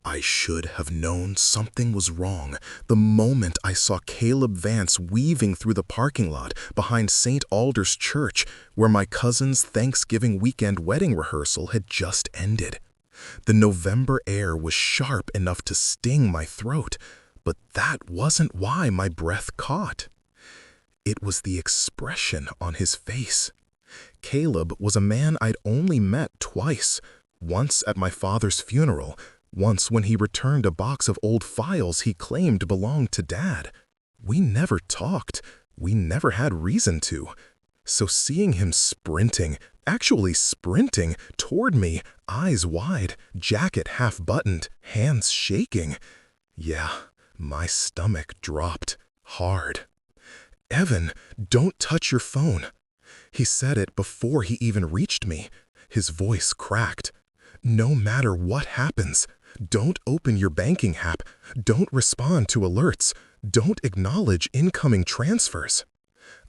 I should have known something was wrong the moment I saw Caleb Vance weaving through the parking lot behind St. Alder's Church, where my cousin's Thanksgiving weekend wedding rehearsal had just ended. The November air was sharp enough to sting my throat, but that wasn't why my breath caught. It was the expression on his face. Caleb was a man I'd only met twice, once at my father's funeral, once when he returned a box of old files he claimed belonged to Dad. We never talked. We never had reason to. So seeing him actually sprinting toward me, eyes wide, jacket half-buttoned, hands shaking, yeah, my stomach dropped hard. "Evan, don't touch your phone." He said it before he even reached me. His voice cracked. "No matter what happens, don't open your banking app, don't respond to alerts, don't acknowledge incoming transfers."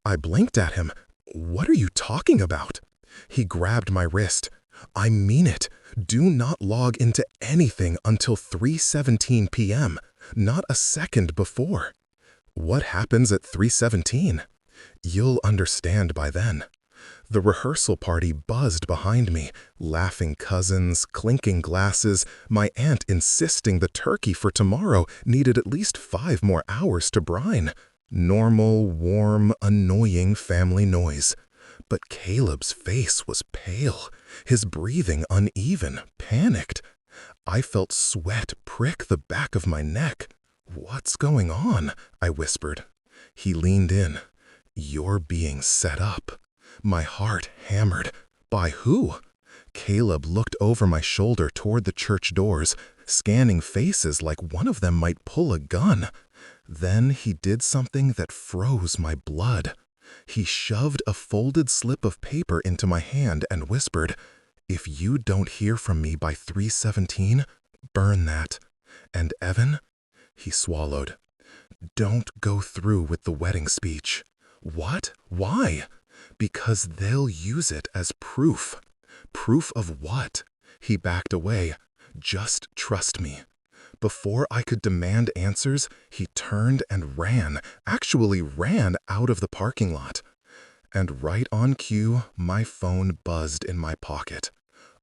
I blinked at him. "What are you talking about?" He grabbed my wrist. "I mean it. Do not log into anything until 3:17 p.m., not a second before." "What happens at 3:17? "You'll understand by then." The rehearsal party buzzed behind me, laughing cousins, clinking glasses, my aunt insisting the turkey for tomorrow needed at least 5 more hours to brine. Normal, warm, annoying family noise. But Caleb's face was pale, his breathing uneven, panicked. I felt sweat prick the back of my neck. "What's going on?" I whispered. He leaned in. "You're being set up." My heart hammered. By who? Caleb looked over my shoulder toward the church doors, scanning faces like one of them might pull a gun. Then he did something that froze my blood. He shoved a folded slip of paper into my hand and whispered, "If you don't hear from me by 3:17, burn that. And Evan," he swallowed, "don't go through with the wedding speech." "What? Why?" "Because they'll use it as proof." "Proof of what?" He backed away. "Just trust me." Before I could demand answers, he turned and actually ran out of the parking lot. And right on cue, my phone buzzed in my pocket.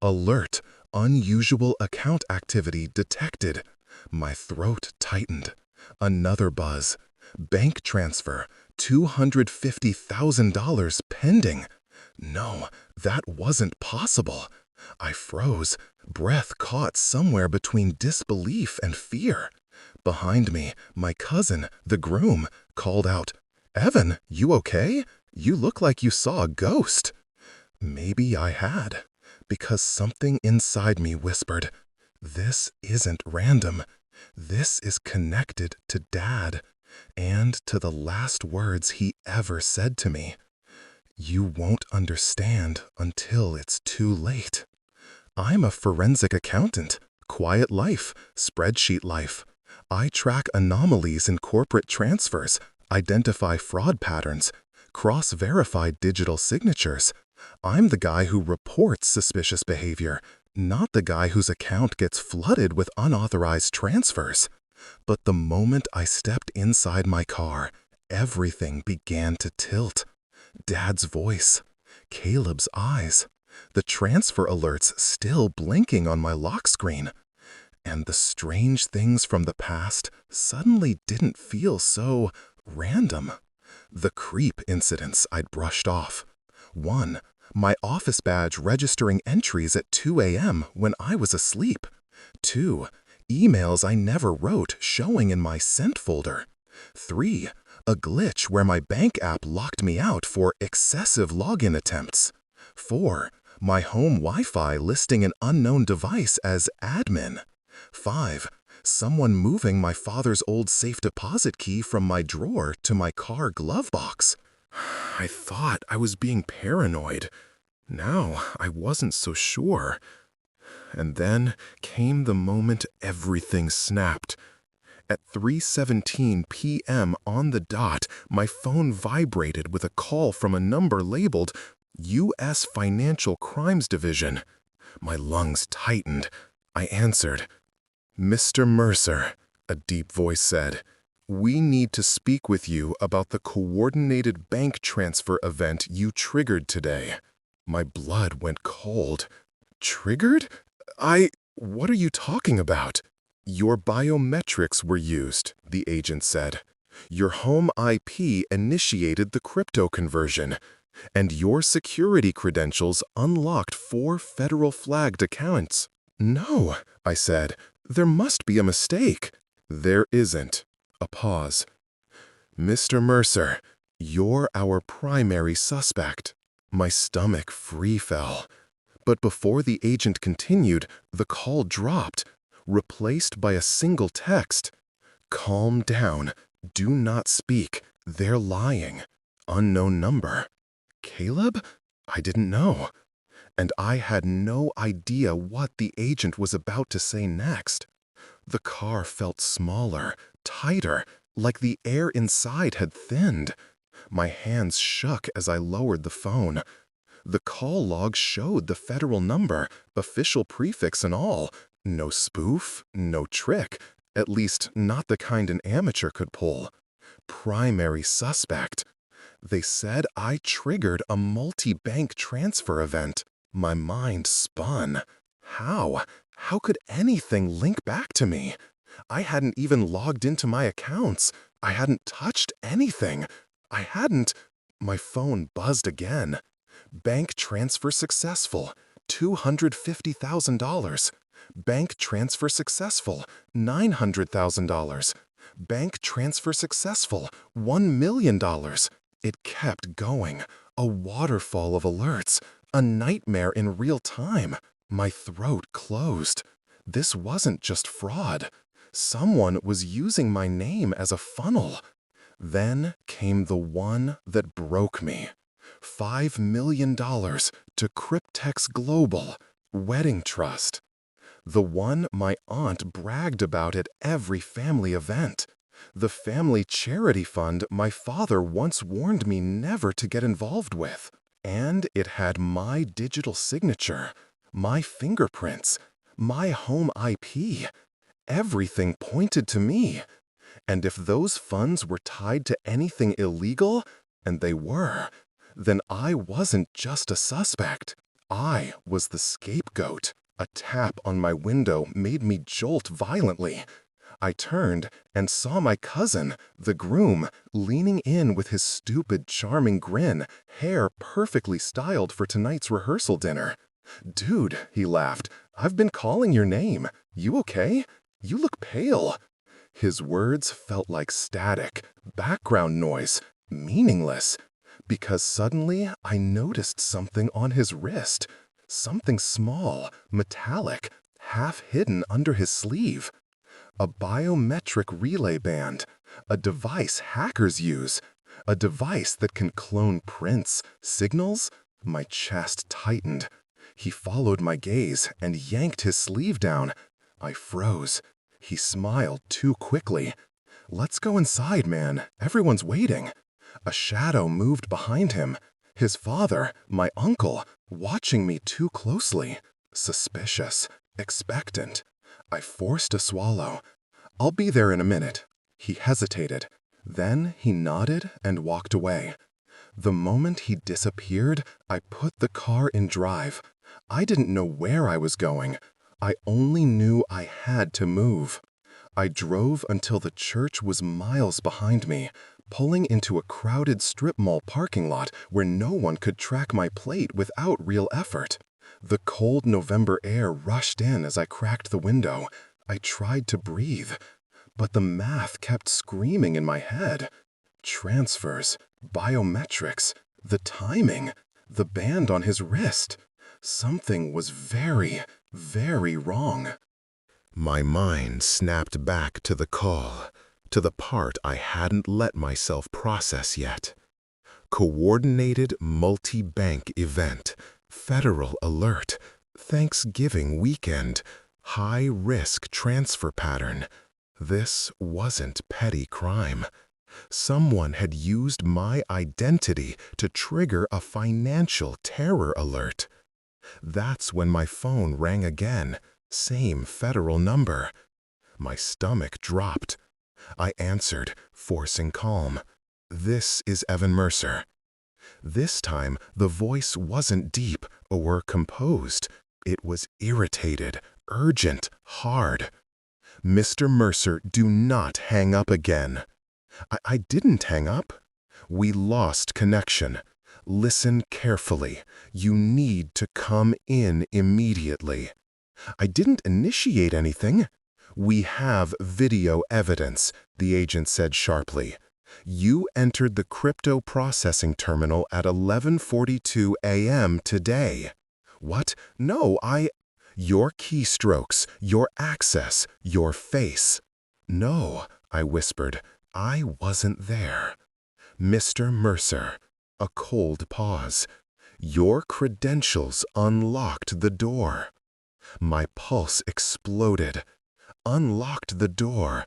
"Alert! Unusual account activity detected." My throat tightened. Another buzz. "Bank transfer. $250,000 pending." No, that wasn't possible. I froze, breath caught somewhere between disbelief and fear. Behind me, my cousin, the groom, called out, "Evan, you okay? You look like you saw a ghost." Maybe I had, because something inside me whispered, "This isn't random. This is connected to Dad, and to the last words he ever said to me. You won't understand until it's too late. I'm a forensic accountant, quiet life, spreadsheet life. I track anomalies in corporate transfers, identify fraud patterns, cross-verify digital signatures. I'm the guy who reports suspicious behavior, not the guy whose account gets flooded with unauthorized transfers." But the moment I stepped inside my car, everything began to tilt. Dad's voice, Caleb's eyes, the transfer alerts still blinking on my lock screen. And the strange things from the past suddenly didn't feel so random. The creep incidents I'd brushed off. 1. My office badge registering entries at 2 a.m. when I was asleep. 2. Emails I never wrote showing in my sent folder. 3. A glitch where my bank app locked me out for excessive login attempts. 4. My home Wi-Fi listing an unknown device as admin. 5. Someone moving my father's old safe deposit key from my drawer to my car glove box. I thought I was being paranoid. Now I wasn't so sure. And then came the moment everything snapped. At 3:17 p.m. on the dot, my phone vibrated with a call from a number labeled U.S. Financial Crimes Division. My lungs tightened. I answered. Mr. Mercer, a deep voice said, we need to speak with you about the coordinated bank transfer event you triggered today. My blood went cold. Triggered? What are you talking about? Your biometrics were used, the agent said. Your home IP initiated the crypto conversion, and your security credentials unlocked 4 federal flagged accounts. No, I said. There must be a mistake. There isn't. A pause. Mr. Mercer, you're our primary suspect. My stomach free fell. But before the agent continued, the call dropped, replaced by a single text. Calm down. Do not speak. They're lying. Unknown number. Caleb? I didn't know. And I had no idea what the agent was about to say next. The car felt smaller, tighter, like the air inside had thinned. My hands shook as I lowered the phone. The call log showed the federal number, official prefix and all. No spoof, no trick, at least not the kind an amateur could pull. Primary suspect. They said I triggered a multi-bank transfer event. My mind spun. How? How could anything link back to me? I hadn't even logged into my accounts. I hadn't touched anything. My phone buzzed again. Bank transfer successful. $250,000. Bank transfer successful. $900,000. Bank transfer successful. $1 million. It kept going. A waterfall of alerts. A nightmare in real time. My throat closed. This wasn't just fraud. Someone was using my name as a funnel. Then came the one that broke me. $5 million to Cryptex Global, Wedding Trust. The one my aunt bragged about at every family event. The family charity fund my father once warned me never to get involved with. And it had my digital signature, my fingerprints, my home IP. Everything pointed to me. And if those funds were tied to anything illegal, and they were, then I wasn't just a suspect. I was the scapegoat. A tap on my window made me jolt violently. I turned and saw my cousin, the groom, leaning in with his stupid, charming grin, hair perfectly styled for tonight's rehearsal dinner. "Dude," he laughed, "I've been calling your name. You okay? You look pale." His words felt like static, background noise, meaningless, because suddenly I noticed something on his wrist. Something small, metallic, half hidden under his sleeve. A biometric relay band, a device hackers use, a device that can clone prints, signals. My chest tightened. He followed my gaze and yanked his sleeve down. I froze. He smiled too quickly. "Let's go inside, man. Everyone's waiting." A shadow moved behind him. His father, my uncle, watching me too closely. Suspicious, expectant. I forced a swallow. "I'll be there in a minute." He hesitated. Then he nodded and walked away. The moment he disappeared, I put the car in drive. I didn't know where I was going. I only knew I had to move. I drove until the church was miles behind me, pulling into a crowded strip mall parking lot where no one could track my plate without real effort. The cold November air rushed in as I cracked the window. I tried to breathe, but the math kept screaming in my head. Transfers, biometrics, the timing, the band on his wrist. Something was very, very wrong. My mind snapped back to the call, to the part I hadn't let myself process yet. Coordinated multi-bank event, federal alert, Thanksgiving weekend, high-risk transfer pattern. This wasn't petty crime. Someone had used my identity to trigger a financial terror alert. That's when my phone rang again, same federal number. My stomach dropped. I answered, forcing calm. "This is Evan Mercer." This time, the voice wasn't deep or composed. It was irritated, urgent, hard. "Mr. Mercer, do not hang up again." I didn't hang up. "We lost connection. Listen carefully. You need to come in immediately." "I didn't initiate anything." "We have video evidence," the agent said sharply. "You entered the crypto processing terminal at 11:42 a.m. today." "What? No, Your keystrokes, your access, your face." "No," I whispered. "I wasn't there." "Mr. Mercer." A cold pause. "Your credentials unlocked the door." My pulse exploded. Unlocked the door.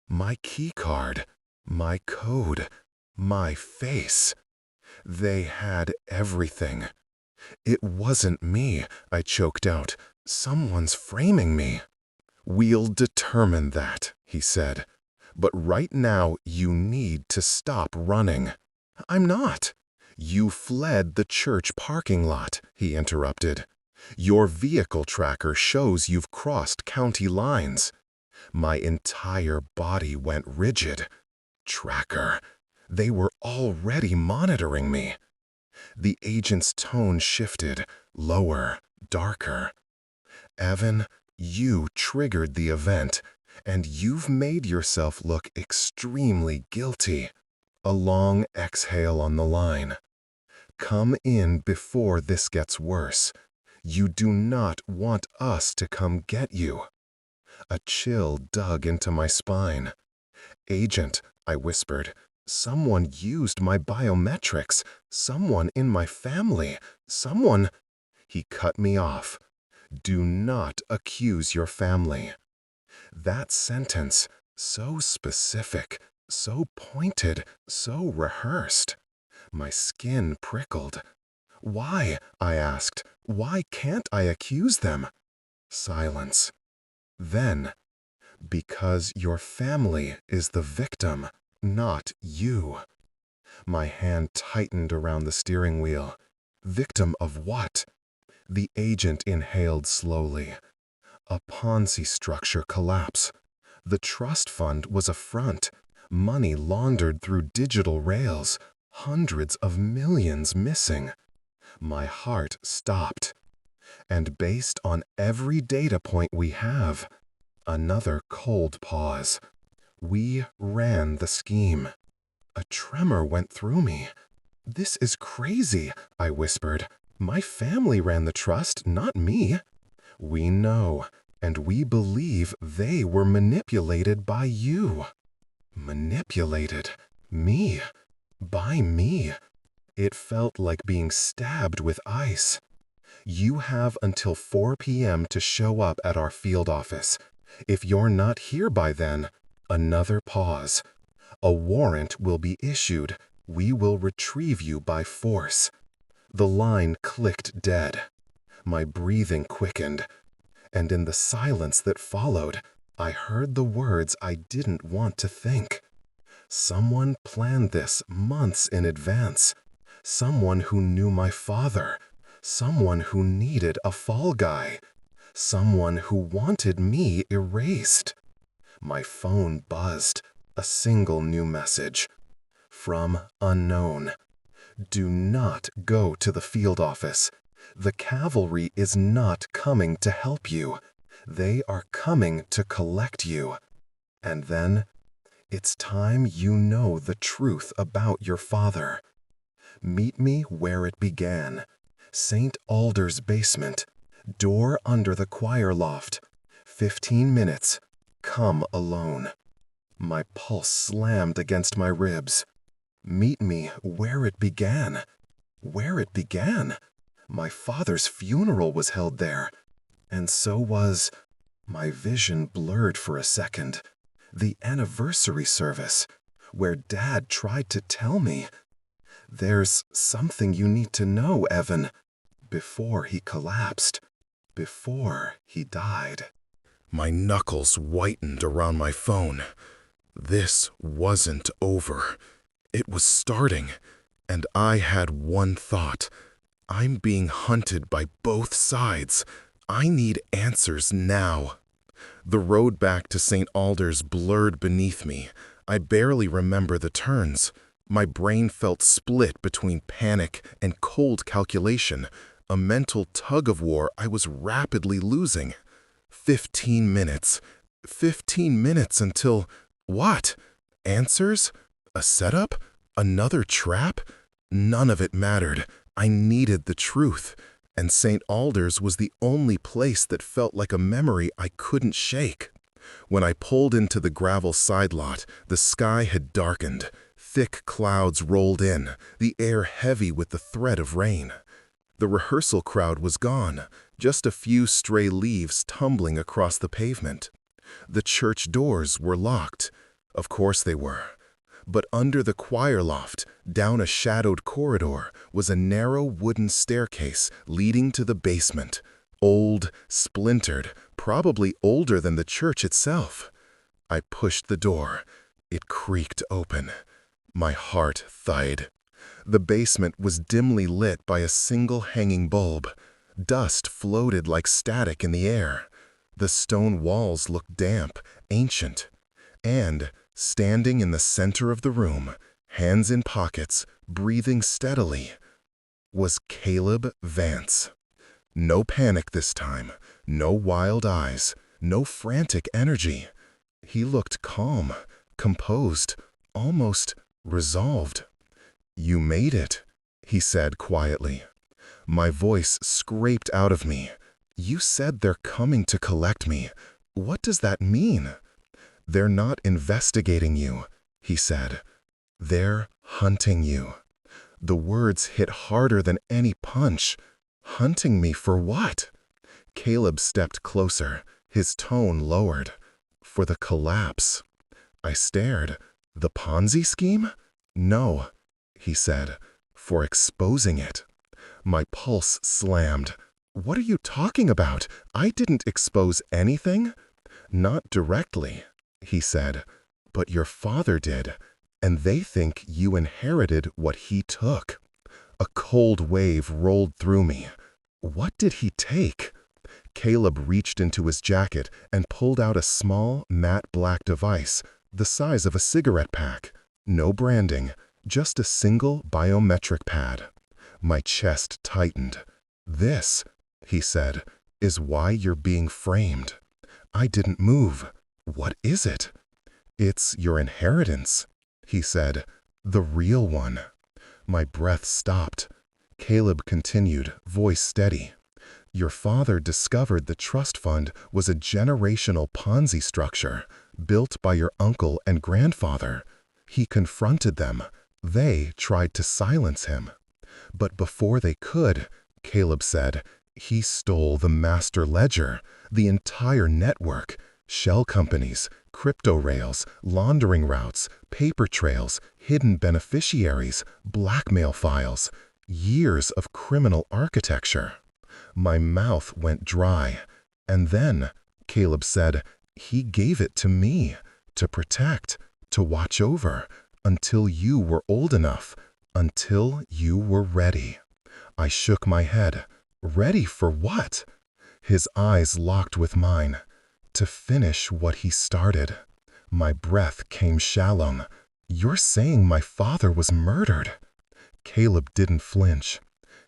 My keycard. My code. My face. They had everything. "It wasn't me," I choked out. "Someone's framing me." "We'll determine that," he said. "But right now, you need to stop running." "I'm not." "You fled the church parking lot," he interrupted. "Your vehicle tracker shows you've crossed county lines." My entire body went rigid. Tracker. They were already monitoring me. The agent's tone shifted, lower, darker. "Evan, you triggered the event, and you've made yourself look extremely guilty." A long exhale on the line. "Come in before this gets worse. You do not want us to come get you." A chill dug into my spine. "Agent," I whispered, "someone used my biometrics. Someone in my family. Someone—" He cut me off. "Do not accuse your family." That sentence, so specific, so pointed, so rehearsed. My skin prickled. "Why?" I asked. "Why can't I accuse them?" Silence. Then, "Because your family is the victim, not you." My hand tightened around the steering wheel. "Victim of what?" The agent inhaled slowly. "A Ponzi structure collapse. The trust fund was a front. Money laundered through digital rails. Hundreds of millions missing." My heart stopped. "And based on every data point we have." Another cold pause. "We ran the scheme." A tremor went through me. "This is crazy," I whispered. "My family ran the trust, not me." "We know, and we believe they were manipulated by you." Manipulated? Me? By me? It felt like being stabbed with ice. "You have until 4 p.m. to show up at our field office. If you're not here by then—" Another pause. "A warrant will be issued. We will retrieve you by force." The line clicked dead. My breathing quickened. And in the silence that followed, I heard the words I didn't want to think. Someone planned this months in advance. Someone who knew my father. Someone who needed a fall guy. Someone who wanted me erased. My phone buzzed. A single new message. From unknown. "Do not go to the field office. The cavalry is not coming to help you. They are coming to collect you." And then, "It's time you know the truth about your father. Meet me where it began. St. Alder's basement. Door under the choir loft. 15 minutes. Come alone." My pulse slammed against my ribs. Meet me where it began. Where it began? My father's funeral was held there. And so was— My vision blurred for a second. The anniversary service, where Dad tried to tell me. "There's something you need to know, Evan." Before he collapsed. Before he died. My knuckles whitened around my phone. This wasn't over. It was starting, and I had one thought. I'm being hunted by both sides. I need answers now. The road back to St. Alders blurred beneath me. I barely remember the turns. My brain felt split between panic and cold calculation, a mental tug-of-war I was rapidly losing. 15 minutes. 15 minutes until… what? Answers? A setup? Another trap? None of it mattered. I needed the truth, and St. Alders was the only place that felt like a memory I couldn't shake. When I pulled into the gravel side lot, the sky had darkened. Thick clouds rolled in, the air heavy with the threat of rain. The rehearsal crowd was gone, just a few stray leaves tumbling across the pavement. The church doors were locked. Of course they were. But under the choir loft, down a shadowed corridor, was a narrow wooden staircase leading to the basement. Old, splintered, probably older than the church itself. I pushed the door. It creaked open. My heart thud. The basement was dimly lit by a single hanging bulb. Dust floated like static in the air. The stone walls looked damp, ancient. And, standing in the center of the room, hands in pockets, breathing steadily, was Caleb Vance. No panic this time, no wild eyes, no frantic energy. He looked calm, composed, almost resolved. "You made it," he said quietly. My voice scraped out of me. "You said they're coming to collect me. What does that mean?" "They're not investigating you," he said. "They're hunting you." The words hit harder than any punch. Hunting me for what? Caleb stepped closer, his tone lowered. "For the collapse." I stared. "The Ponzi scheme?" "No," he said. "For exposing it." My pulse slammed. "What are you talking about? I didn't expose anything." "Not directly," he said, "but your father did, and they think you inherited what he took." A cold wave rolled through me. What did he take? Caleb reached into his jacket and pulled out a small, matte black device, the size of a cigarette pack. No branding, just a single biometric pad. My chest tightened. "This," he said, "is why you're being framed." I didn't move. "What is it?" "It's your inheritance," he said. "The real one." My breath stopped. Caleb continued, voice steady. "Your father discovered the trust fund was a generational Ponzi structure, built by your uncle and grandfather. He confronted them. They tried to silence him. But before they could," Caleb said, "he stole the master ledger, the entire network, shell companies, crypto rails, laundering routes, paper trails, hidden beneficiaries, blackmail files, years of criminal architecture." My mouth went dry. "And then," Caleb said, "he gave it to me, to protect, to watch over, until you were old enough, until you were ready." I shook my head. "Ready for what?" His eyes locked with mine. "To finish what he started." My breath came shallow. "You're saying my father was murdered?" Caleb didn't flinch.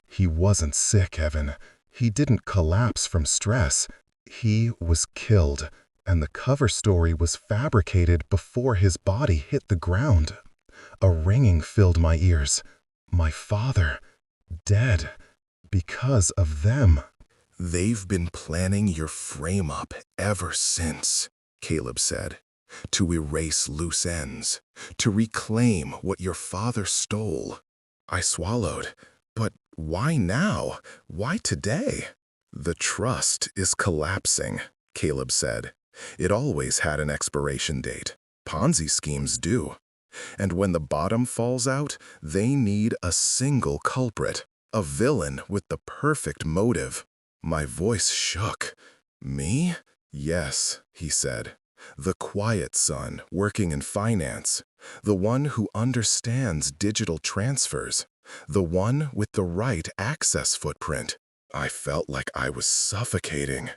"He wasn't sick, Evan. He didn't collapse from stress. He was killed, and the cover story was fabricated before his body hit the ground." A ringing filled my ears. My father, dead, because of them. "They've been planning your frame-up ever since," Caleb said. "To erase loose ends, to reclaim what your father stole." I swallowed. "But why now? Why today?" "The trust is collapsing," Caleb said. "It always had an expiration date. Ponzi schemes do. And when the bottom falls out, they need a single culprit, a villain with the perfect motive." My voice shook. "Me?" Yes, he said. The quiet son working in finance. The one who understands digital transfers. The one with the right access footprint. I felt like I was suffocating.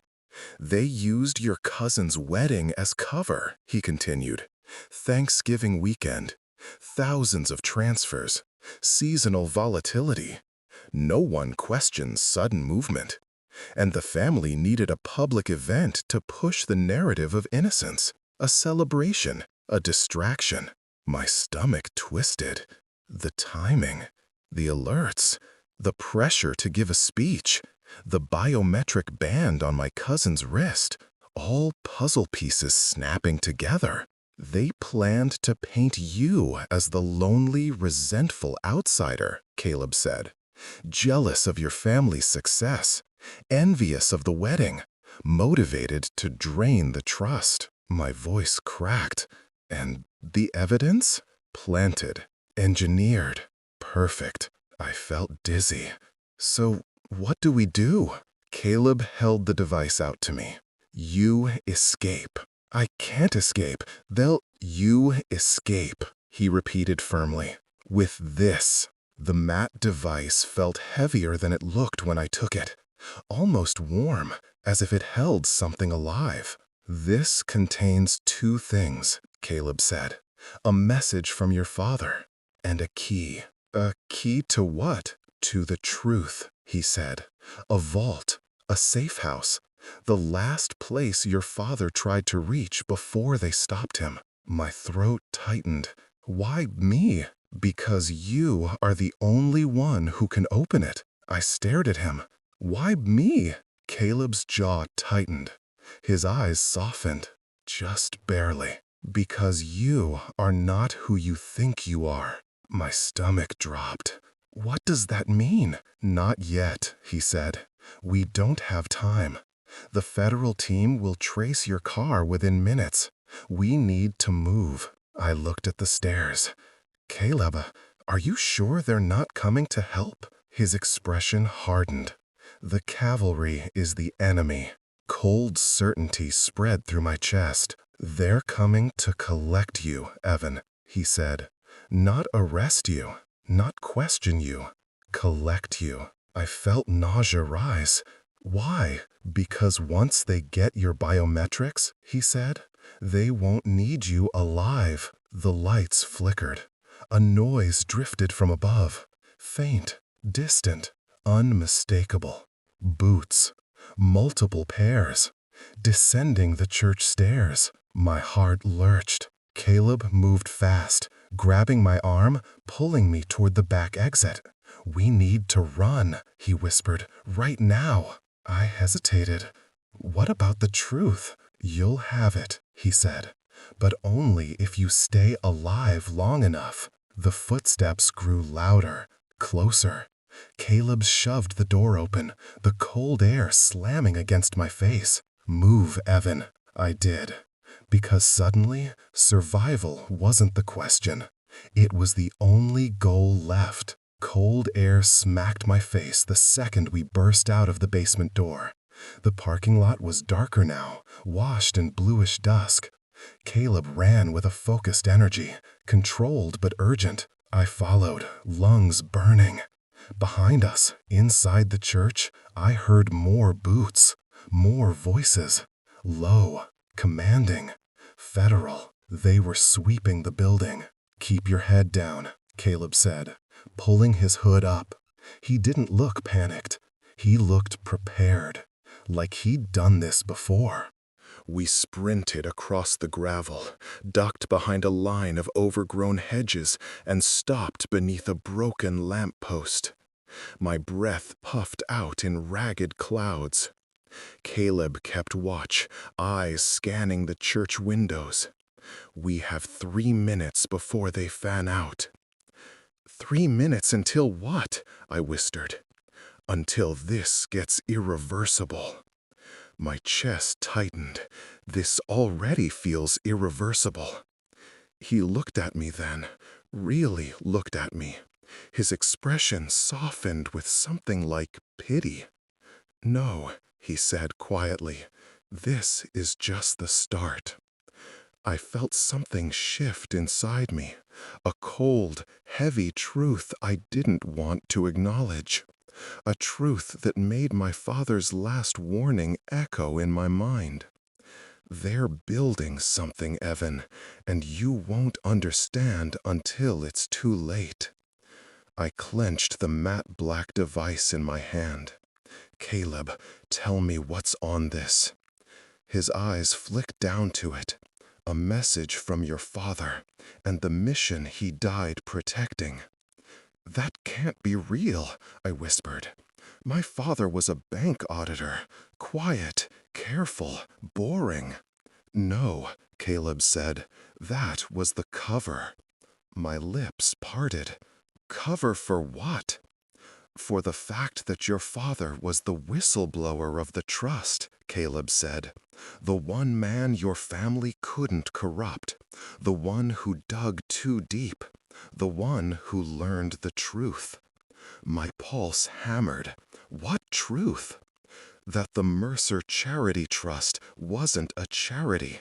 They used your cousin's wedding as cover, he continued. Thanksgiving weekend. Thousands of transfers. Seasonal volatility. No one questions sudden movement. And the family needed a public event to push the narrative of innocence, a celebration, a distraction. My stomach twisted. The timing, the alerts, the pressure to give a speech, the biometric band on my cousin's wrist, all puzzle pieces snapping together. They planned to paint you as the lonely, resentful outsider, Caleb said. Jealous of your family's success, envious of the wedding, motivated to drain the trust. My voice cracked. And the evidence? Planted, engineered, perfect. I felt dizzy. So what do we do? Caleb held the device out to me. You escape. I can't escape. You escape, he repeated firmly. With this. The matte device felt heavier than it looked when I took it. Almost warm, as if it held something alive. This contains two things, Caleb said. A message from your father, and a key. A key to what? To the truth, he said. A vault, a safe house, the last place your father tried to reach before they stopped him. My throat tightened. Why me? Because you are the only one who can open it. I stared at him. Why me? Caleb's jaw tightened. His eyes softened, just barely. Because you are not who you think you are. My stomach dropped. What does that mean? Not yet, he said. We don't have time. The federal team will trace your car within minutes. We need to move. I looked at the stairs. Caleb, are you sure they're not coming to help? His expression hardened. The cavalry is the enemy. Cold certainty spread through my chest. They're coming to collect you, Evan, he said. Not arrest you, not question you. Collect you. I felt nausea rise. Why? Because once they get your biometrics, he said, they won't need you alive. The lights flickered. A noise drifted from above. Faint, distant, unmistakable. Boots. Multiple pairs. Descending the church stairs. My heart lurched. Caleb moved fast, grabbing my arm, pulling me toward the back exit. We need to run, he whispered, right now. I hesitated. What about the truth? You'll have it, he said, but only if you stay alive long enough. The footsteps grew louder, closer. Caleb shoved the door open, the cold air slamming against my face. Move, Evan. I did. Because suddenly, survival wasn't the question. It was the only goal left. Cold air smacked my face the second we burst out of the basement door. The parking lot was darker now, washed in bluish dusk. Caleb ran with a focused energy, controlled but urgent. I followed, lungs burning. Behind us, inside the church, I heard more boots, more voices. Low, commanding, federal. They were sweeping the building. Keep your head down, Caleb said, pulling his hood up. He didn't look panicked. He looked prepared, like he'd done this before. We sprinted across the gravel, ducked behind a line of overgrown hedges, and stopped beneath a broken lamppost. My breath puffed out in ragged clouds. Caleb kept watch, eyes scanning the church windows. We have 3 minutes before they fan out. 3 minutes until what? I whispered. Until this gets irreversible. My chest tightened. This already feels irreversible. He looked at me then, really looked at me. His expression softened with something like pity. No, he said quietly, This is just the start. I felt something shift inside me, a cold, heavy truth I didn't want to acknowledge, a truth that made my father's last warning echo in my mind. They're building something, Evan, and you won't understand until it's too late. I clenched the matte black device in my hand. Caleb, tell me what's on this. His eyes flicked down to it. A message from your father, and the mission he died protecting. That can't be real, I whispered. My father was a bank auditor. Quiet, careful, boring. No, Caleb said. That was the cover. My lips parted. Cover for what? For the fact that your father was the whistleblower of the trust, Caleb said. The one man your family couldn't corrupt. The one who dug too deep. The one who learned the truth. My pulse hammered. What truth? That the Mercer Charity Trust wasn't a charity.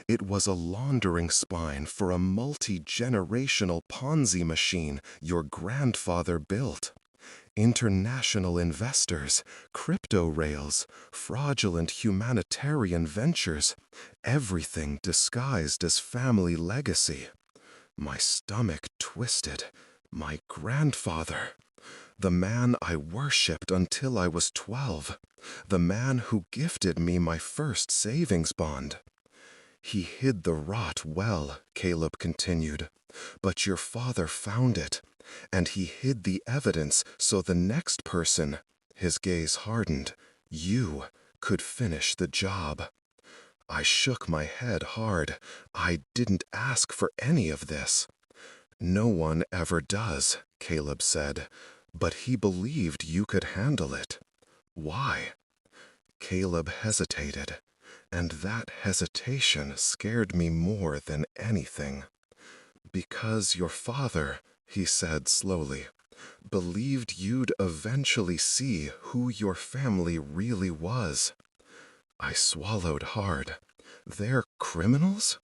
It was a laundering spine for a multi-generational Ponzi machine your grandfather built. International investors, crypto rails, fraudulent humanitarian ventures, everything disguised as family legacy. My stomach twisted. My grandfather. The man I worshipped until I was 12. The man who gifted me my first savings bond. He hid the rot well, Caleb continued, but your father found it, and he hid the evidence so the next person, his gaze hardened, you, could finish the job. I shook my head hard. I didn't ask for any of this. No one ever does, Caleb said, but he believed you could handle it. Why? Caleb hesitated, and that hesitation scared me more than anything. Because your father, he said slowly, believed you'd eventually see who your family really was. I swallowed hard. They're criminals?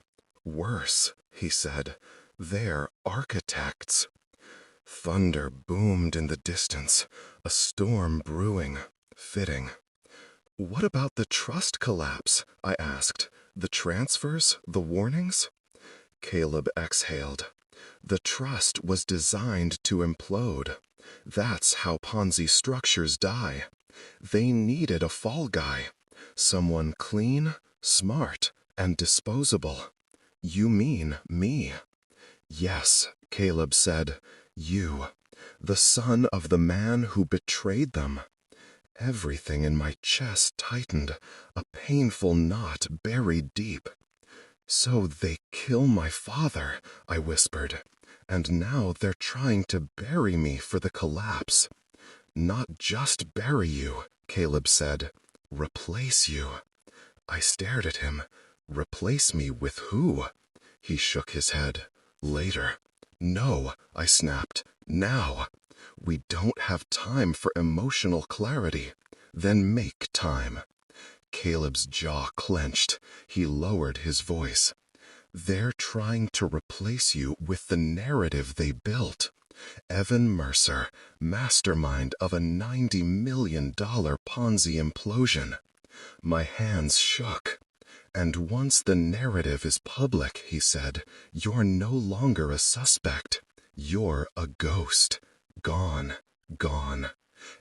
Worse, he said. They're architects. Thunder boomed in the distance, a storm brewing, fitting. What about the trust collapse? I asked. The transfers, the warnings? Caleb exhaled. The trust was designed to implode. That's how Ponzi structures die. They needed a fall guy. Someone clean, smart, and disposable. You mean me? Yes, Caleb said. You. The son of the man who betrayed them. Everything in my chest tightened, a painful knot buried deep. So they kill my father, I whispered, and now they're trying to bury me for the collapse. Not just bury you, Caleb said. Replace you. I stared at him. Replace me with who? He shook his head. Later. No, I snapped. Now. We don't have time for emotional clarity. Then make time. Caleb's jaw clenched. He lowered his voice. They're trying to replace you with the narrative they built. Evan Mercer, mastermind of a $90 million Ponzi implosion. My hands shook. And once the narrative is public, he said, you're no longer a suspect. You're a ghost. Gone. Gone.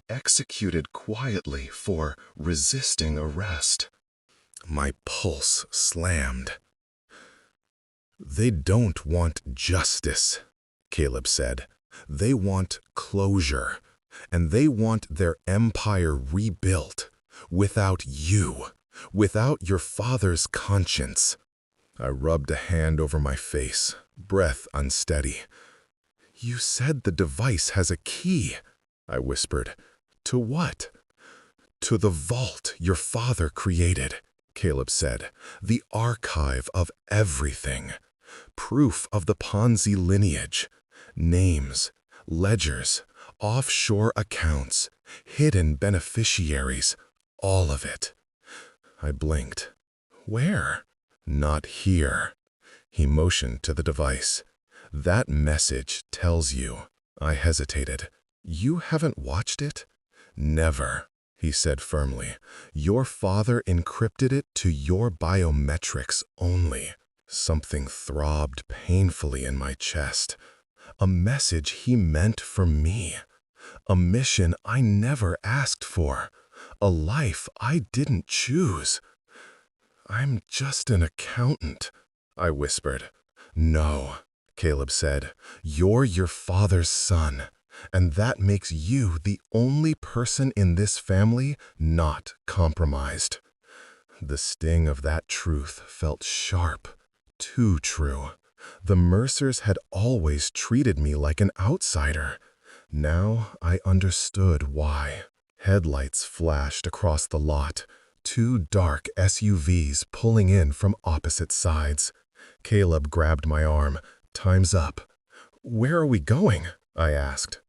Executed quietly for resisting arrest. My pulse slammed. They don't want justice, Caleb said. They want closure, and they want their empire rebuilt, without you, without your father's conscience. I rubbed a hand over my face, breath unsteady. You said the device has a key, I whispered. To what? To the vault your father created, Caleb said. The archive of everything. Proof of the Ponzi lineage. Names, ledgers, offshore accounts, hidden beneficiaries, all of it. I blinked. Where? Not here. He motioned to the device. That message tells you. I hesitated. You haven't watched it? Never, he said firmly. Your father encrypted it to your biometrics only. Something throbbed painfully in my chest. A message he meant for me. A mission I never asked for. A life I didn't choose. I'm just an accountant, I whispered. No, Caleb said. You're your father's son, and that makes you the only person in this family not compromised. The sting of that truth felt sharp, too true. The Mercers had always treated me like an outsider. Now I understood why. Headlights flashed across the lot, two dark SUVs pulling in from opposite sides. Caleb grabbed my arm. Time's up. Where are we going? I asked.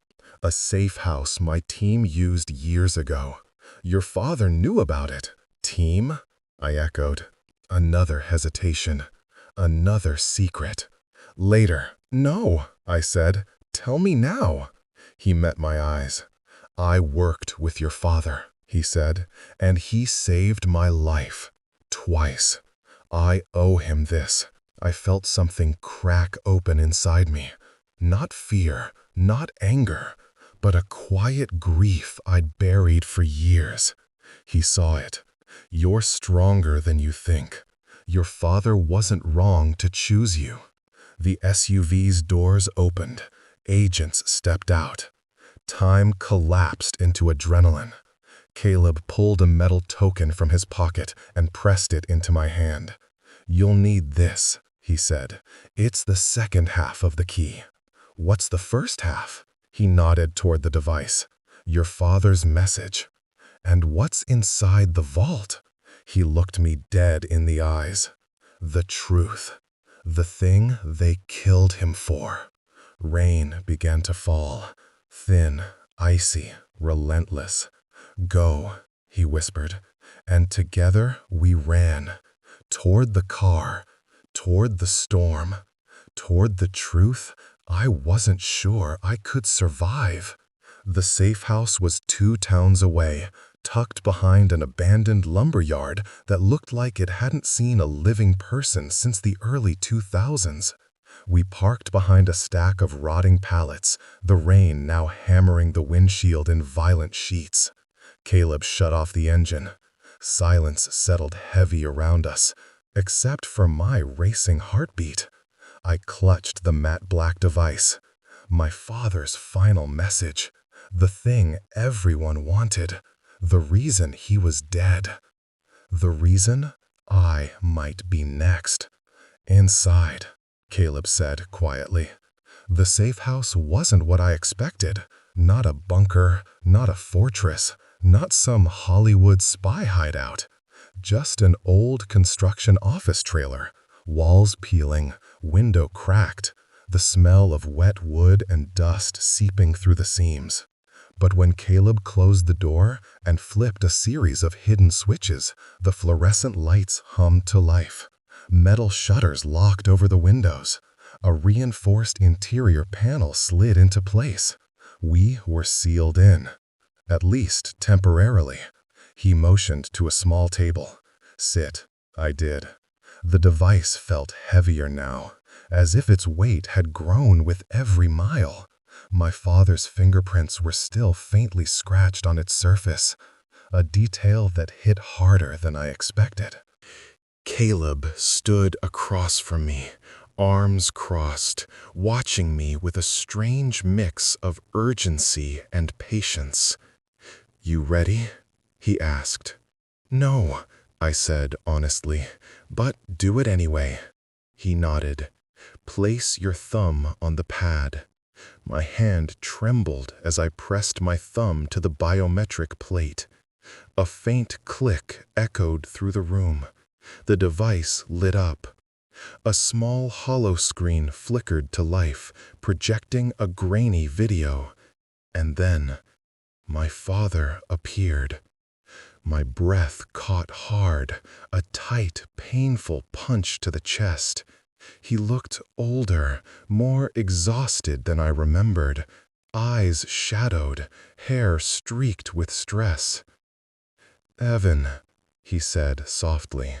A safe house my team used years ago. Your father knew about it. Team? I echoed. Another hesitation. Another secret. Later. No, I said. Tell me now. He met my eyes. I worked with your father, he said, and he saved my life. Twice. I owe him this. I felt something crack open inside me. Not fear, not anger, but a quiet grief I'd buried for years. He saw it. You're stronger than you think. Your father wasn't wrong to choose you. The SUV's doors opened. Agents stepped out. Time collapsed into adrenaline. Caleb pulled a metal token from his pocket and pressed it into my hand. You'll need this, he said. It's the second half of the key. What's the first half? He nodded toward the device. Your father's message. And what's inside the vault? He looked me dead in the eyes. The truth. The thing they killed him for. Rain began to fall. Thin, icy, relentless. Go, he whispered, and together we ran. Toward the car, toward the storm, toward the truth I wasn't sure I could survive. The safe house was 2 towns away, tucked behind an abandoned lumberyard that looked like it hadn't seen a living person since the early 2000s. We parked behind a stack of rotting pallets, the rain now hammering the windshield in violent sheets. Caleb shut off the engine. Silence settled heavy around us, except for my racing heartbeat. I clutched the matte black device. My father's final message. The thing everyone wanted. The reason he was dead. The reason I might be next. Inside, Caleb said quietly. The safe house wasn't what I expected. Not a bunker, not a fortress, not some Hollywood spy hideout. Just an old construction office trailer. Walls peeling, window cracked, the smell of wet wood and dust seeping through the seams. But when Caleb closed the door and flipped a series of hidden switches, the fluorescent lights hummed to life. Metal shutters locked over the windows. A reinforced interior panel slid into place. We were sealed in, at least temporarily. He motioned to a small table. Sit. I did. The device felt heavier now, as if its weight had grown with every mile. My father's fingerprints were still faintly scratched on its surface, a detail that hit harder than I expected. Caleb stood across from me, arms crossed, watching me with a strange mix of urgency and patience. "You ready?" he asked. "No," I said honestly, "but do it anyway." He nodded. "Place your thumb on the pad." My hand trembled as I pressed my thumb to the biometric plate. A faint click echoed through the room. The device lit up. A small hollow screen flickered to life, projecting a grainy video. And then, my father appeared. My breath caught hard, a tight, painful punch to the chest. He looked older, more exhausted than I remembered, eyes shadowed, hair streaked with stress. "Evan," he said softly.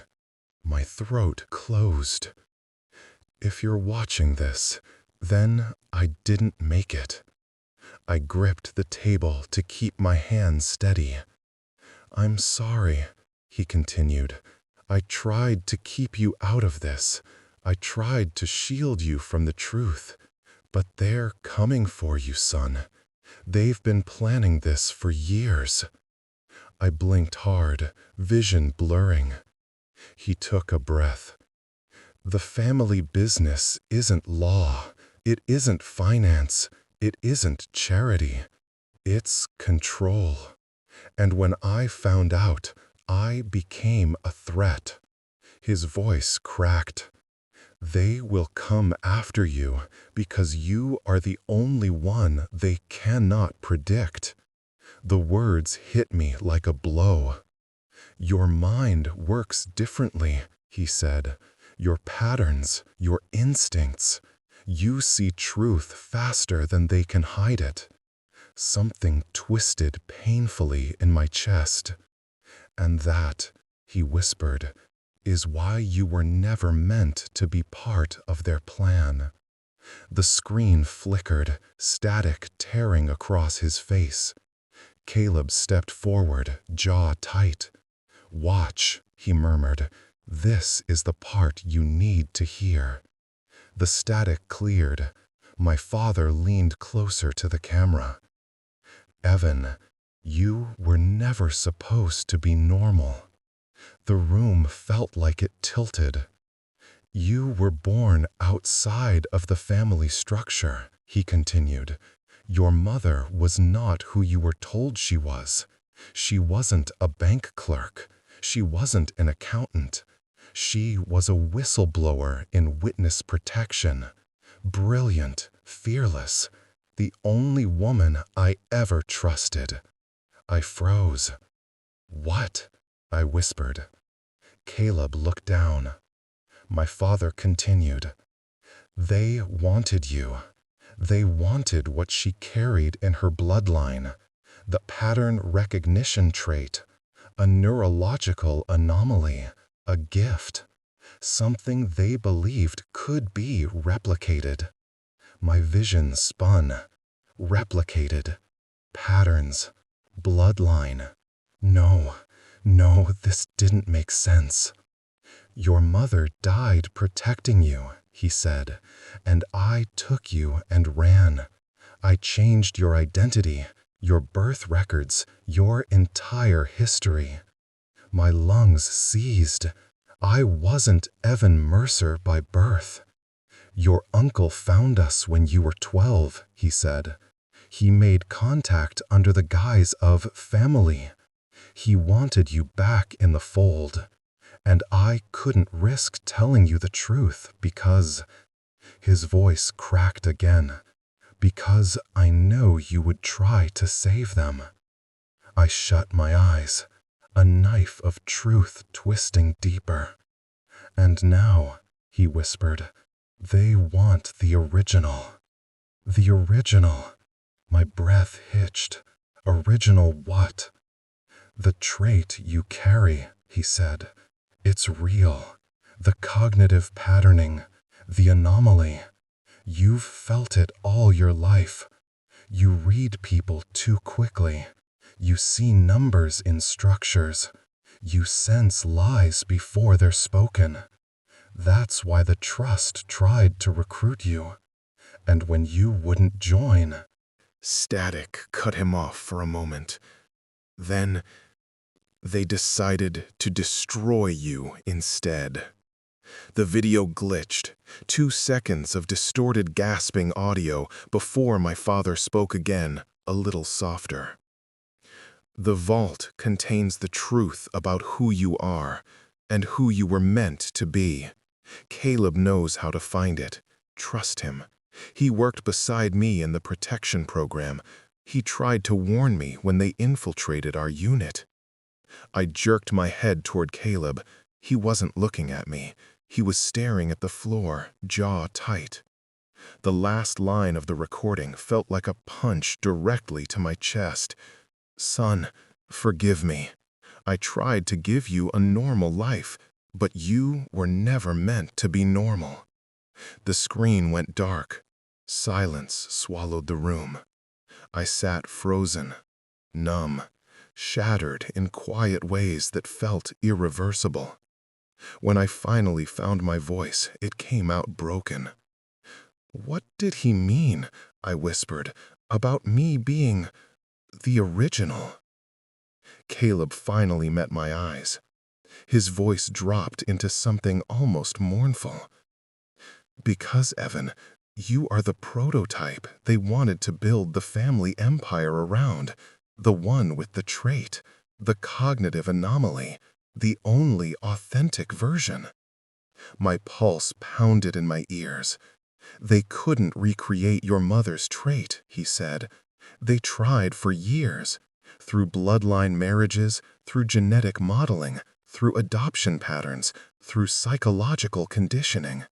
My throat closed. "If you're watching this, then I didn't make it." I gripped the table to keep my hands steady. "I'm sorry," he continued. "I tried to keep you out of this. I tried to shield you from the truth. But they're coming for you, son. They've been planning this for years." I blinked hard, vision blurring. He took a breath. "The family business isn't law. It isn't finance. It isn't charity. It's control. And when I found out, I became a threat." His voice cracked. "They will come after you because you are the only one they cannot predict." The words hit me like a blow. "Your mind works differently," he said. "Your patterns, your instincts. You see truth faster than they can hide it." Something twisted painfully in my chest. "And that," he whispered, "is why you were never meant to be part of their plan." The screen flickered, static tearing across his face. Caleb stepped forward, jaw tight. "Watch," he murmured. "This is the part you need to hear." The static cleared. My father leaned closer to the camera. "Evan, you were never supposed to be normal." The room felt like it tilted. "You were born outside of the family structure," he continued. "Your mother was not who you were told she was. She wasn't a bank clerk. She wasn't an accountant. She was a whistleblower in witness protection. Brilliant, fearless, the only woman I ever trusted." I froze. "What?" I whispered. Caleb looked down. My father continued. "They wanted you. They wanted what she carried in her bloodline, the pattern recognition trait, a neurological anomaly, a gift, something they believed could be replicated." My vision spun. Replicated. Patterns. Bloodline. No, this didn't make sense. "Your mother died protecting you," he said, "and I took you and ran. I changed your identity, your birth records, your entire history." My lungs seized. I wasn't Evan Mercer by birth. "Your uncle found us when you were 12, he said. "He made contact under the guise of family. He wanted you back in the fold. And I couldn't risk telling you the truth because—" His voice cracked again. "Because I know you would try to save them." I shut my eyes, a knife of truth twisting deeper. "And now," he whispered, "they want the original." The original. My breath hitched. "Original what?" "The trait you carry," he said. "It's real. The cognitive patterning, the anomaly. You've felt it all your life. You read people too quickly. You see numbers in structures. You sense lies before they're spoken. That's why the trust tried to recruit you. And when you wouldn't join—" Static cut him off for a moment. "Then they decided to destroy you instead." The video glitched. 2 seconds of distorted gasping audio before my father spoke again, a little softer. "The vault contains the truth about who you are and who you were meant to be. Caleb knows how to find it. Trust him. He worked beside me in the protection program. He tried to warn me when they infiltrated our unit." I jerked my head toward Caleb. He wasn't looking at me. He was staring at the floor, jaw tight. The last line of the recording felt like a punch directly to my chest. "Son, forgive me. I tried to give you a normal life, but you were never meant to be normal." The screen went dark. Silence swallowed the room. I sat frozen, numb, shattered in quiet ways that felt irreversible. When I finally found my voice, it came out broken. "What did he mean," I whispered, "about me being the original?" Caleb finally met my eyes. His voice dropped into something almost mournful. "Because, Evan, you are the prototype they wanted to build the family empire around, the one with the trait, the cognitive anomaly, the only authentic version." My pulse pounded in my ears. "They couldn't recreate your mother's trait," he said. "They tried for years, through bloodline marriages, through genetic modeling, through adoption patterns, through psychological conditioning."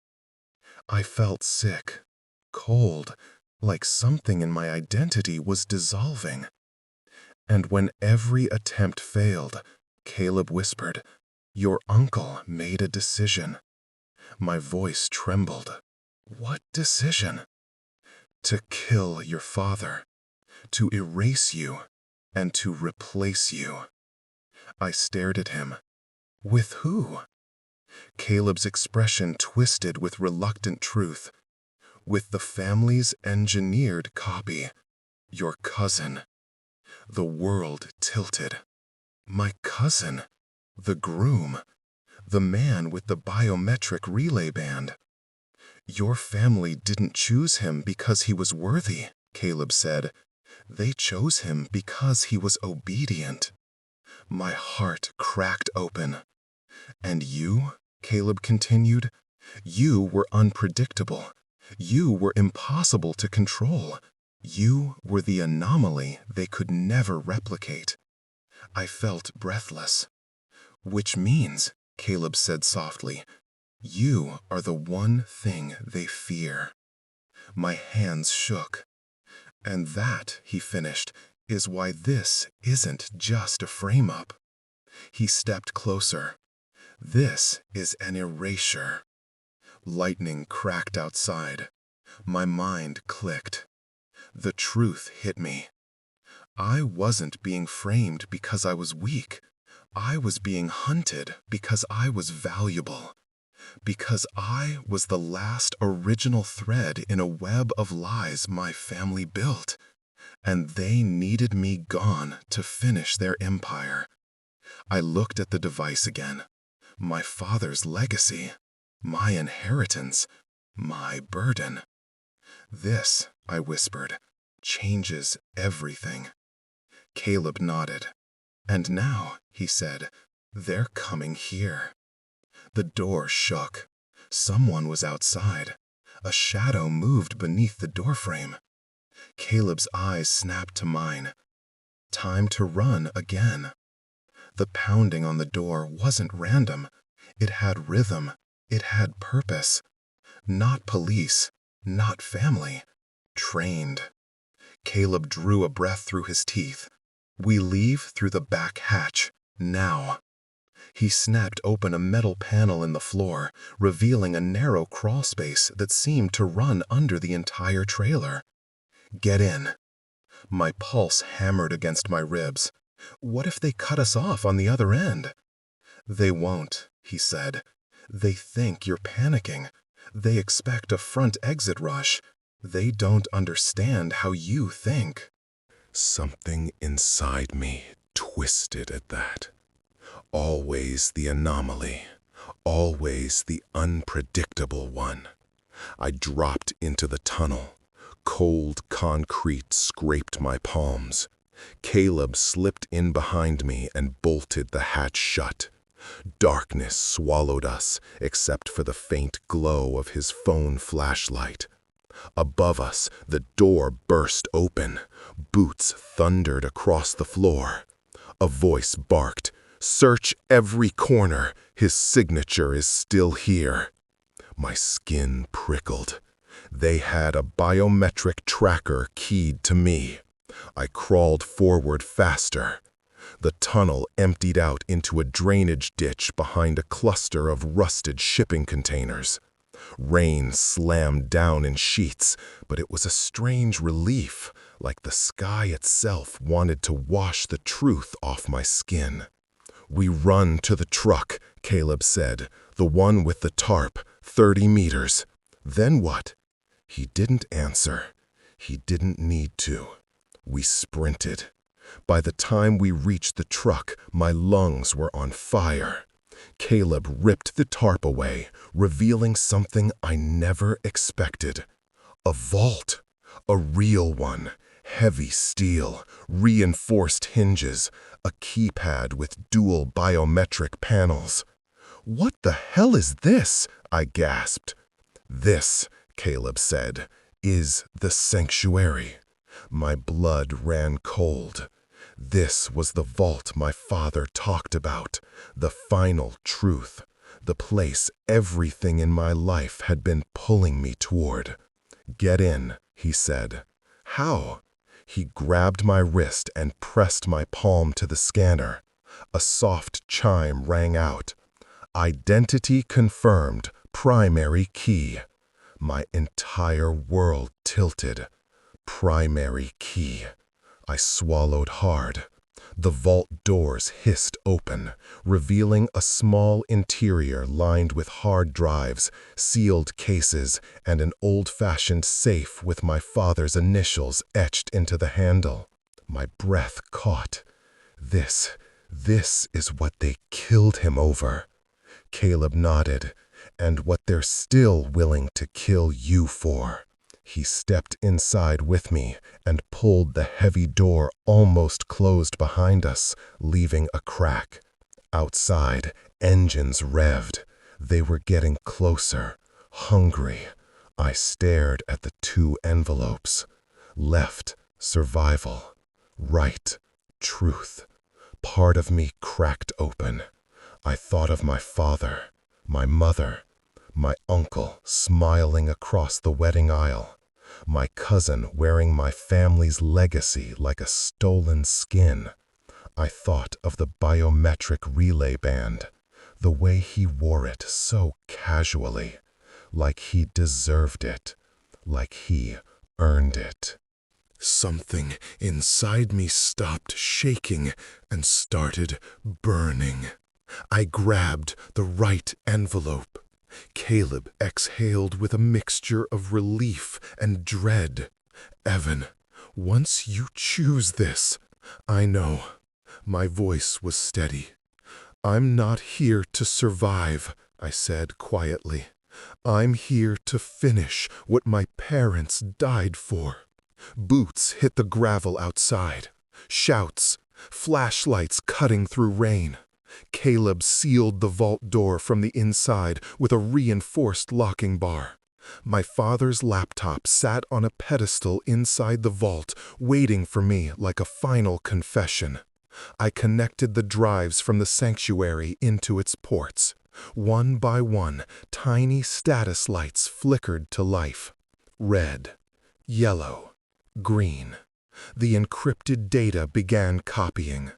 I felt sick, cold, like something in my identity was dissolving. "And when every attempt failed," Caleb whispered, "your uncle made a decision." My voice trembled. "What decision?" "To kill your father, to erase you, and to replace you." I stared at him. "With who?" Caleb's expression twisted with reluctant truth. "With the family's engineered copy, your cousin." The world tilted. My cousin, the groom, the man with the biometric relay band. "Your family didn't choose him because he was worthy," Caleb said. "They chose him because he was obedient." My heart cracked open. "And you," Caleb continued, "you were unpredictable. You were impossible to control. You were the anomaly they could never replicate." I felt breathless. "Which means," Caleb said softly, "you are the one thing they fear." My hands shook. "And that," he finished, "is why this isn't just a frame-up." He stepped closer. "This is an erasure." Lightning cracked outside. My mind clicked. The truth hit me. I wasn't being framed because I was weak. I was being hunted because I was valuable. Because I was the last original thread in a web of lies my family built. And they needed me gone to finish their empire. I looked at the device again. My father's legacy. My inheritance. My burden. "This," I whispered, "changes everything." Caleb nodded. "And now," he said, "they're coming here." The door shook. Someone was outside. A shadow moved beneath the doorframe. Caleb's eyes snapped to mine. Time to run again. The pounding on the door wasn't random. It had rhythm. It had purpose. Not police. Not family. Trained. Caleb drew a breath through his teeth. "We leave through the back hatch. Now." He snapped open a metal panel in the floor, revealing a narrow crawl space that seemed to run under the entire trailer. "Get in." My pulse hammered against my ribs. "What if they cut us off on the other end?" "They won't," he said. "They think you're panicking. They expect a front exit rush. They don't understand how you think." Something inside me twisted at that. Always the anomaly. Always the unpredictable one. I dropped into the tunnel. Cold concrete scraped my palms. Caleb slipped in behind me and bolted the hatch shut. Darkness swallowed us, except for the faint glow of his phone flashlight. Above us, the door burst open. Boots thundered across the floor. A voice barked, Search every corner. His signature is still here." My skin prickled. They had a biometric tracker keyed to me. I crawled forward faster. The tunnel emptied out into a drainage ditch behind a cluster of rusted shipping containers. Rain slammed down in sheets, but it was a strange relief, like the sky itself wanted to wash the truth off my skin. "We run to the truck," Caleb said, "the one with the tarp, 30 meters. Then what?" He didn't answer. He didn't need to. We sprinted. By the time we reached the truck, my lungs were on fire. Caleb ripped the tarp away, revealing something I never expected. A vault. A real one. Heavy steel, reinforced hinges, a keypad with dual biometric panels. "What the hell is this?" I gasped. "This," Caleb said, "is the sanctuary." My blood ran cold. This was the vault my father talked about, the final truth, the place everything in my life had been pulling me toward. "Get in," he said. "How?" He grabbed my wrist and pressed my palm to the scanner. A soft chime rang out. "Identity confirmed, primary key." My entire world tilted. Primary key. I swallowed hard. The vault doors hissed open, revealing a small interior lined with hard drives, sealed cases, and an old-fashioned safe with my father's initials etched into the handle. My breath caught. This is what they killed him over. Caleb nodded. "And what they're still willing to kill you for." He stepped inside with me and pulled the heavy door almost closed behind us, leaving a crack. Outside, engines revved. They were getting closer, hungry. I stared at the 2 envelopes. Left, survival. Right, truth. Part of me cracked open. I thought of my father, my mother, my uncle smiling across the wedding aisle, my cousin wearing my family's legacy like a stolen skin. I thought of the biometric relay band, the way he wore it so casually, like he deserved it, like he earned it. Something inside me stopped shaking and started burning. I grabbed the right envelope. Caleb exhaled with a mixture of relief and dread. "Evan, once you choose this, I know." My voice was steady. "I'm not here to survive," I said quietly. "I'm here to finish what my parents died for." Boots hit the gravel outside. Shouts, flashlights cutting through rain. Caleb sealed the vault door from the inside with a reinforced locking bar. My father's laptop sat on a pedestal inside the vault, waiting for me like a final confession. I connected the drives from the sanctuary into its ports. One by one, tiny status lights flickered to life. Red, yellow, green. The encrypted data began copying.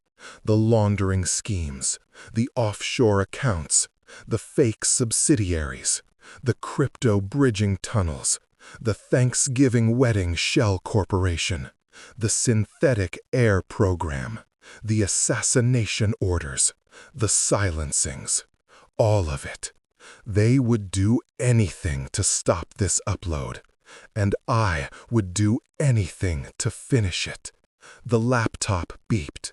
The laundering schemes, the offshore accounts, the fake subsidiaries, the crypto bridging tunnels, the Thanksgiving wedding shell corporation, the synthetic air program, the assassination orders, the silencings, all of it. They would do anything to stop this upload, and I would do anything to finish it. The laptop beeped.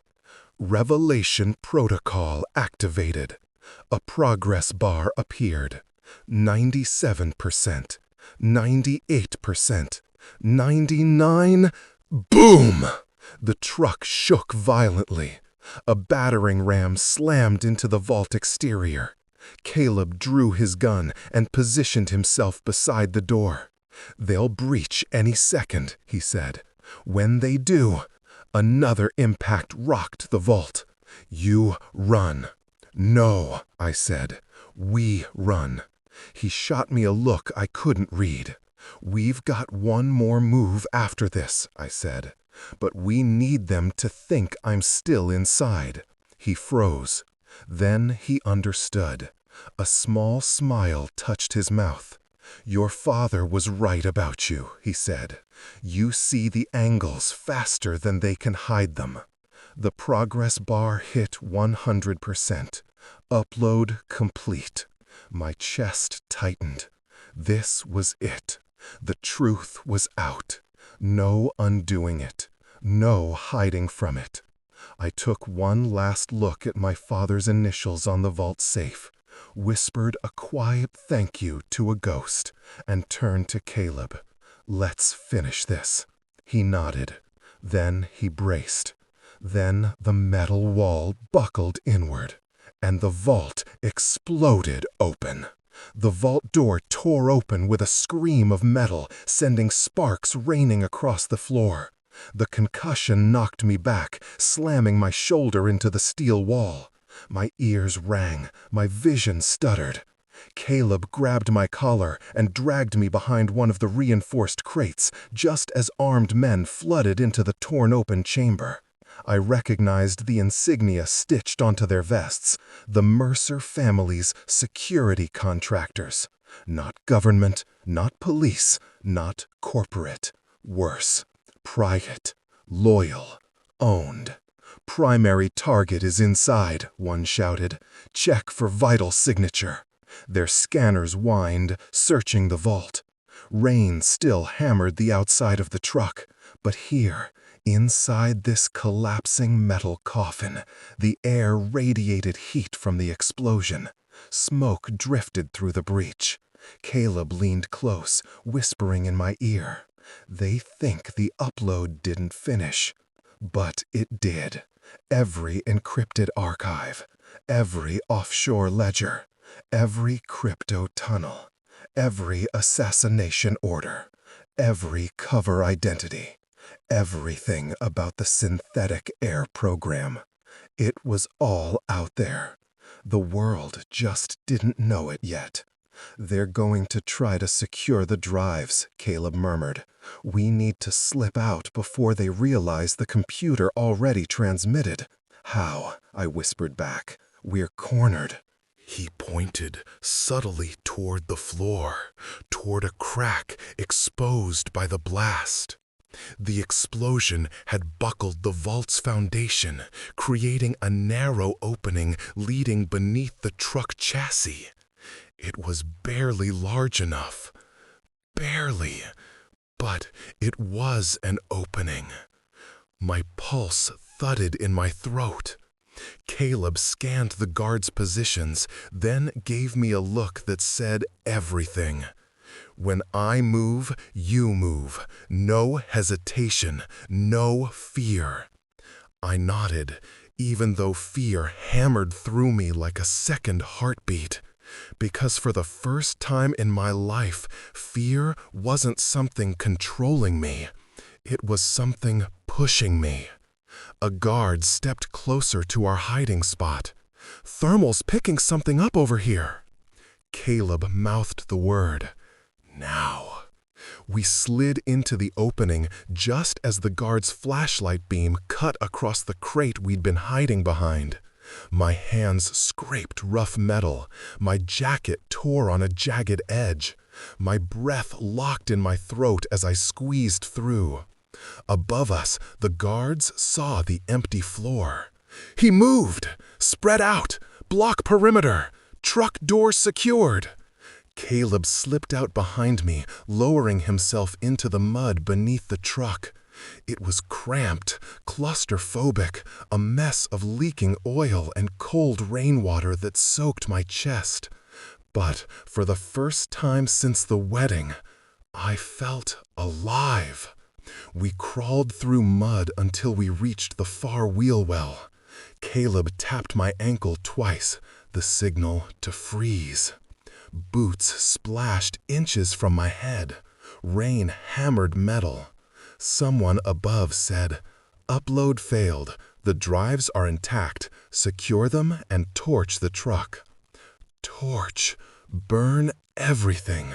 Revelation protocol activated. A progress bar appeared. 97%, 98%, 99%. Boom! The truck shook violently. A battering ram slammed into the vault exterior. Caleb drew his gun and positioned himself beside the door. "They'll breach any second," he said. "When they do..." Another impact rocked the vault. "You run." "No," I said. "We run." He shot me a look I couldn't read. "We've got one more move after this," I said. "But we need them to think I'm still inside." He froze. Then he understood. A small smile touched his mouth. "Your father was right about you," he said. "You see the angles faster than they can hide them." The progress bar hit 100%. Upload complete. My chest tightened. This was it. The truth was out. No undoing it. No hiding from it. I took one last look at my father's initials on the vault safe, whispered a quiet thank you to a ghost, and turned to Caleb. "Let's finish this." He nodded. Then he braced. Then the metal wall buckled inward, and the vault exploded open. The vault door tore open with a scream of metal, sending sparks raining across the floor. The concussion knocked me back, slamming my shoulder into the steel wall. My ears rang, my vision stuttered. Caleb grabbed my collar and dragged me behind one of the reinforced crates, just as armed men flooded into the torn-open chamber. I recognized the insignia stitched onto their vests, the Mercer family's security contractors. Not government, not police, not corporate. Worse, private, loyal, owned. "Primary target is inside," one shouted. "Check for vital signature." Their scanners whined, searching the vault. Rain still hammered the outside of the truck, but here, inside this collapsing metal coffin, the air radiated heat from the explosion. Smoke drifted through the breach. Caleb leaned close, whispering in my ear. "They think the upload didn't finish, but it did. Every encrypted archive, every offshore ledger, every crypto tunnel, every assassination order, every cover identity, everything about the synthetic air program. It was all out there. The world just didn't know it yet." "They're going to try to secure the drives," Caleb murmured. "We need to slip out before they realize the computer already transmitted." "How?" I whispered back. "We're cornered." He pointed subtly toward the floor, toward a crack exposed by the blast. The explosion had buckled the vault's foundation, creating a narrow opening leading beneath the truck chassis. It was barely large enough. Barely. But it was an opening. My pulse thudded in my throat. Caleb scanned the guards' positions, then gave me a look that said everything. "When I move, you move. No hesitation, no fear." I nodded, even though fear hammered through me like a second heartbeat. Because for the first time in my life, fear wasn't something controlling me. It was something pushing me. A guard stepped closer to our hiding spot. "Thermal's picking something up over here." Caleb mouthed the word. "Now." We slid into the opening just as the guard's flashlight beam cut across the crate we'd been hiding behind. My hands scraped rough metal. My jacket tore on a jagged edge. My breath locked in my throat as I squeezed through. Above us, the guards saw the empty floor. "He moved! Spread out! Block perimeter! Truck door secured!" Caleb slipped out behind me, lowering himself into the mud beneath the truck. It was cramped, claustrophobic, a mess of leaking oil and cold rainwater that soaked my chest. But for the first time since the wedding, I felt alive. We crawled through mud until we reached the far wheel well. Caleb tapped my ankle twice, the signal to freeze. Boots splashed inches from my head. Rain hammered metal. Someone above said, Upload failed. The drives are intact. Secure them and torch the truck. Torch. Burn everything.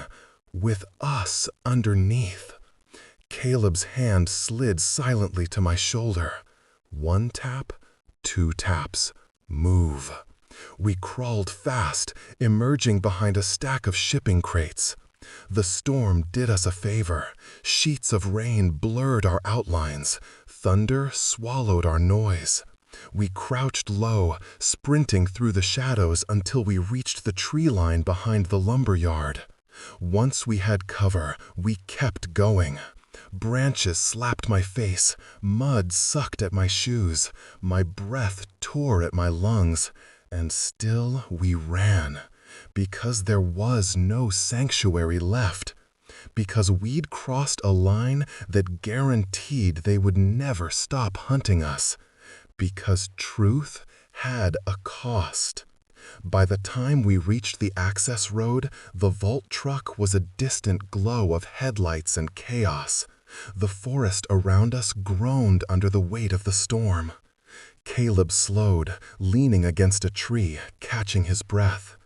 With us underneath. Caleb's hand slid silently to my shoulder. 1 tap, 2 taps. Move. We crawled fast, emerging behind a stack of shipping crates. The storm did us a favor. Sheets of rain blurred our outlines. Thunder swallowed our noise. We crouched low, sprinting through the shadows until we reached the tree line behind the lumber yard. Once we had cover, we kept going. Branches slapped my face, mud sucked at my shoes, my breath tore at my lungs, and still we ran. Because there was no sanctuary left. Because we'd crossed a line that guaranteed they would never stop hunting us. Because truth had a cost. By the time we reached the access road, the vault truck was a distant glow of headlights and chaos. The forest around us groaned under the weight of the storm. Caleb slowed, leaning against a tree, catching his breath.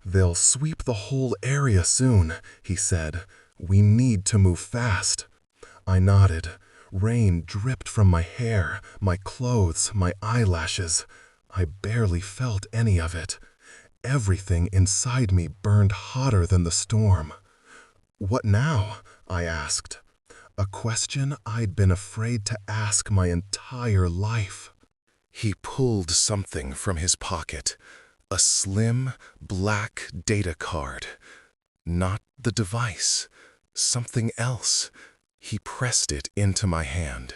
"They'll sweep the whole area soon," he said. "We need to move fast." I nodded. Rain dripped from my hair, my clothes, my eyelashes. I barely felt any of it. Everything inside me burned hotter than the storm. "What now?" I asked. A question I'd been afraid to ask my entire life. He pulled something from his pocket. A slim, black data card. Not the device. Something else. He pressed it into my hand.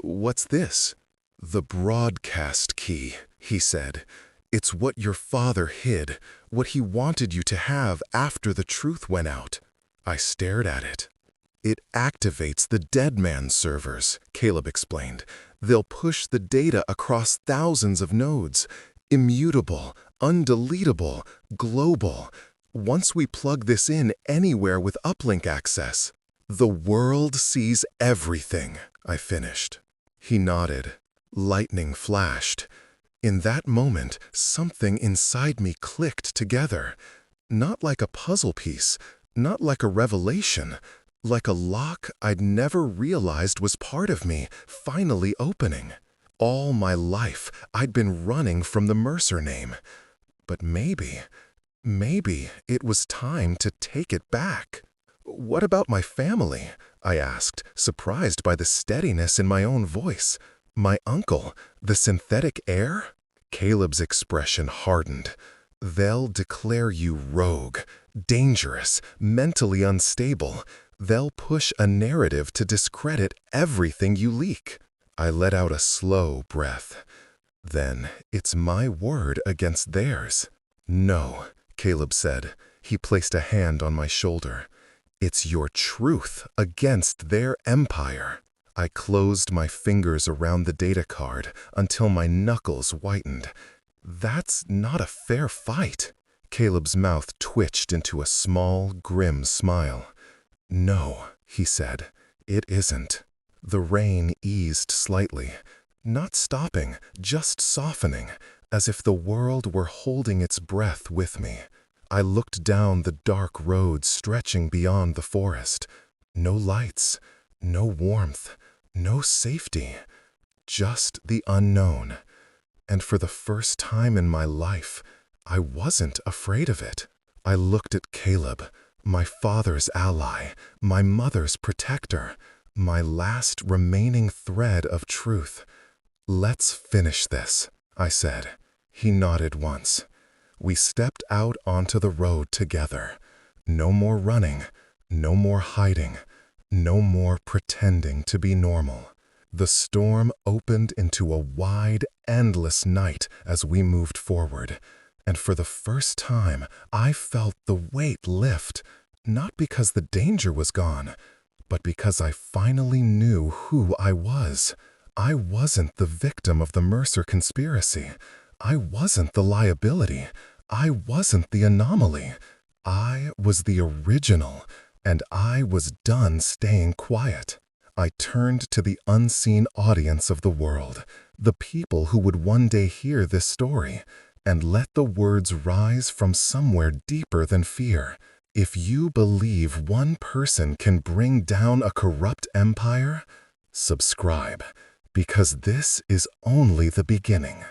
"What's this?" "The broadcast key," he said. "It's what your father hid, what he wanted you to have after the truth went out." I stared at it. "It activates the dead man servers," Caleb explained. "They'll push the data across thousands of nodes. Immutable, undeletable, global. Once we plug this in anywhere with uplink access, the world sees everything," I finished. He nodded. Lightning flashed. In that moment, something inside me clicked together. Not like a puzzle piece, not like a revelation, like a lock I'd never realized was part of me, finally opening. All my life, I'd been running from the Mercer name. But maybe it was time to take it back. "What about my family?" I asked, surprised by the steadiness in my own voice. "My uncle, the synthetic heir?" Caleb's expression hardened. "They'll declare you rogue, dangerous, mentally unstable. They'll push a narrative to discredit everything you leak." I let out a slow breath. "Then it's my word against theirs." "No," Caleb said. He placed a hand on my shoulder. "It's your truth against their empire." I closed my fingers around the data card until my knuckles whitened. "That's not a fair fight." Caleb's mouth twitched into a small, grim smile. "No," he said, "it isn't." The rain eased slightly, not stopping, just softening, as if the world were holding its breath with me. I looked down the dark road stretching beyond the forest. No lights, no warmth, no safety, just the unknown. And for the first time in my life, I wasn't afraid of it. I looked at Caleb, my father's ally, my mother's protector, my last remaining thread of truth. "Let's finish this," I said. He nodded once. We stepped out onto the road together. No more running, no more hiding, no more pretending to be normal. The storm opened into a wide, endless night as we moved forward. And for the first time, I felt the weight lift, not because the danger was gone, but because I finally knew who I was. I wasn't the victim of the Mercer conspiracy. I wasn't the liability. I wasn't the anomaly. I was the original, and I was done staying quiet. I turned to the unseen audience of the world, the people who would one day hear this story, and let the words rise from somewhere deeper than fear. If you believe one person can bring down a corrupt empire, subscribe, because this is only the beginning.